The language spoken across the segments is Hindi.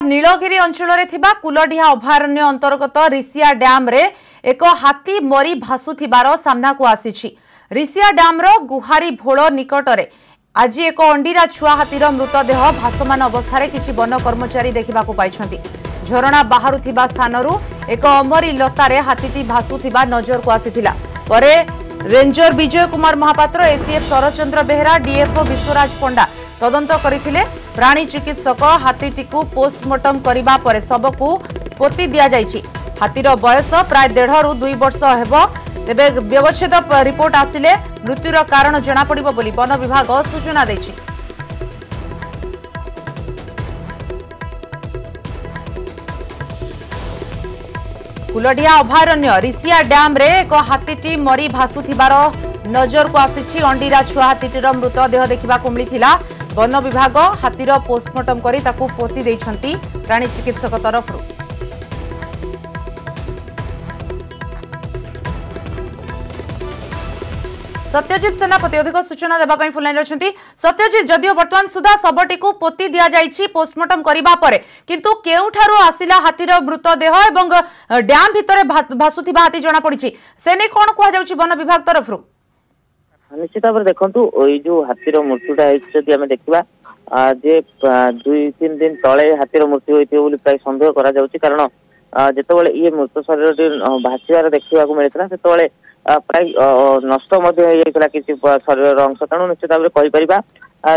नीलगिरी अंचल कुलडिहा अभयारण्य अंतर्गत रिसिया डैम रे एक हाथी मरी भासुथिबार सामना को आसी। रिसिया डैम गुहारी भोल निकट में आज एक अंडीरा छुआ हाथीर मृतदेह भासमान अवस्था किसी वन कर्मचारी देखा पाई। झरणा बाहरुथिबा स्थानरू एक अमरी लतारे हाथीटी भासुथिबा नजर को आसीथिला। परे ranger Vijay Kumar Mahapatra, ACF Sharatchandra Behera, DFO Vishwaraj पंडा तदंत करथिले। प्राणी चिकित्सक हाथीटी को पोस्टमार्टम करिबा परे शव को पोती दिया जायछि। हाथीर बयस प्राय 1.5 ରୁ 2 वर्ष हेबो। तेबे व्यवच्छेद रिपोर्ट आसिले मृत्युर कारण जना पड़िबो बोली वन विभाग सूचना दैछि। कुलडिहा अभयारण्य रिसिया डैम रे एक हाथीटी मरी भासुथिबार नजर को आसी। अंडीरा छुआ हाथीटीर मृतदेह देखा मिलता। वन विभाग हाथीर पोस्टमार्टम करी ताकू पोती दैछंती प्राणी चिकित्सक तरफ। सत्यजित सेनापति अधिक सूचना देवाई फोन लाइन रही। सत्यजित, जदियो वर्तमान सुधा शवटी को पोती दि जाइछि पोस्टमार्टम करिबा परे, किंतु केउठारु आसिला हाथीर मृतदेह एवं डैम भितरे भासुथिबा हाथी जना पड़िछि, से नै कोन कुआ जाउछि वन विभाग तरफ? निश्चित भाव देखु ये जो हाथीर मृत्युटा आम देखा जे 2-3 दिन तले हाथीर मृत्यु होती प्राय सन्देह कारण जिते ये मृत शरीर भाषिबार देखा मिलता से प्राय नष्ट किसी शरीर अंश। तेणु निश्चित भाव कहीपर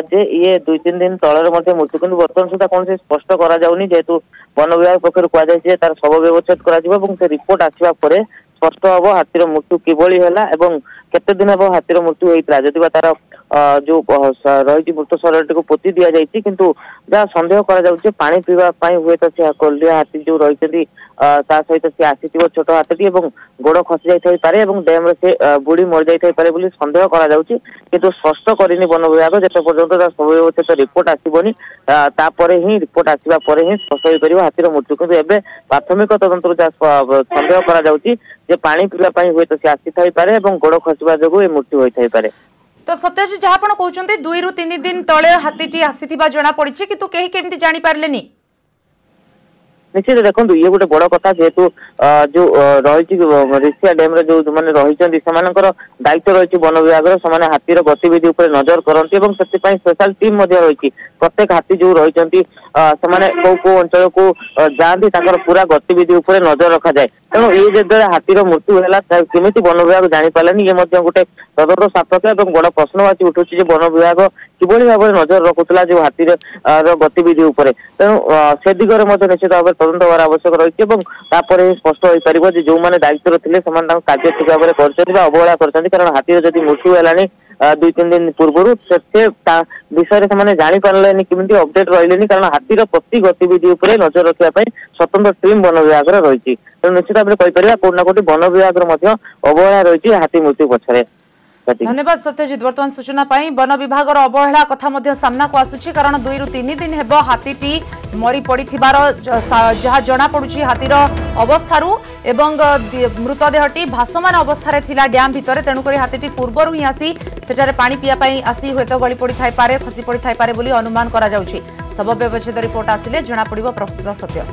जे ये 2-3 दिन तलर मृत्यु किंतु बर्तमान सुधा कौन स्पष्ट कराऊनी जेहेतु वन विभाग पक्ष कहुई तार शव व्यवच्छेद कर रिपोर्ट आसवा पर स्पष्ट हम हाथीर मृत्यु किभली है केते दिन हम हाथीर मृत्यु होता जदि तार जो रही मृत शरीर को पोती दि जाइए किंतु जहाँ सन्देह कर पानी पीवाई हुए तो कोल्डिया हाथी जो रही सहित सी आसी छोट हाथी गोड़ खसी जापे डैम से बुड़ी मरी जापे सन्देह कर स्पष्ट करनी वन विभाग जिते पर्यटन सब रिपोर्ट आसबनी ही रिपोर्ट आसवा पर ही स्पष्ट हो पार हाथीर मृत्यु। किंतु एवं प्राथमिक तदंतर जहाँ सन्देह कर पानी पीवाई हुए तो सी आसी पारे गोड़ खसवा जो मृत्यु होता है। तो सत्यजित जहाँ आप कहते 2 ରୁ 3 दिन तले हाथीटी आसीथिबा जना पड़ी किंतु केही केमती जानी पारलेनी? निश्चित देखो ये गोटे बड़ कथा जेहेतु जो रही रिसिया डैम जो मैंने रही दायित्व रही वन विभाग से हाथीर गतिविधि उपर नजर करती स्पेशल टीम रही प्रत्येक हाथी जो रही कौ अंचल को जाती पूरा गतिविधि उपर नजर रखा जाए। तेणु ये जो हाथीर मृत्यु है केमी वन विभाग जापारे ये गोटे तदंत सापेक्ष और बड़ प्रश्नवाची उठुची वन विभाग किभली भाव नजर रखुला जो हाथीर गतिविधि उपर। तेणु से दिगरे निश्चित भाव तदंत हवार आवश्यक रही स्पष्ट हो पार जो मैंने दायित्व थे कार्य ठीक भाव में अवहेला कर कारण हाथीर जब मृत्यु है 2-3 दिन पूर्व से विषय से जानी पारे किमी अपडेट रही कारण हाथीर प्रति गतिविधि उपर नजर रखापी स्वतंत्र टीम वन विभाग रही। तेणु निश्चित भाव में कोना कोटी वन विभाग अवहेला रही हाथी मृत्यु पछरे। धन्यवाद सत्यजित। वर्तमान सूचना पाई वन विभाग अवहेला कथा सामना को आसुछि कारण 2 ରୁ 3 दिन हेब हाथीटी मरी पड़िथिबार जहाँ जना पड़ुछि हाथीर अवस्थारू एवं मृतदेहटी भासमान अवस्था थिला डैम भितर। तेणुक हाथीटी पूर्वर ही आसी सेठारे पानी पिया पाई आसी हुए तो गली पड़ी थाई पारे खसी पड़ी थाई पारे बोली अनुमान करा जाउछि। शव व्यवच्छेद रिपोर्ट आसिले जना पड़िबो प्रकृत सत्य।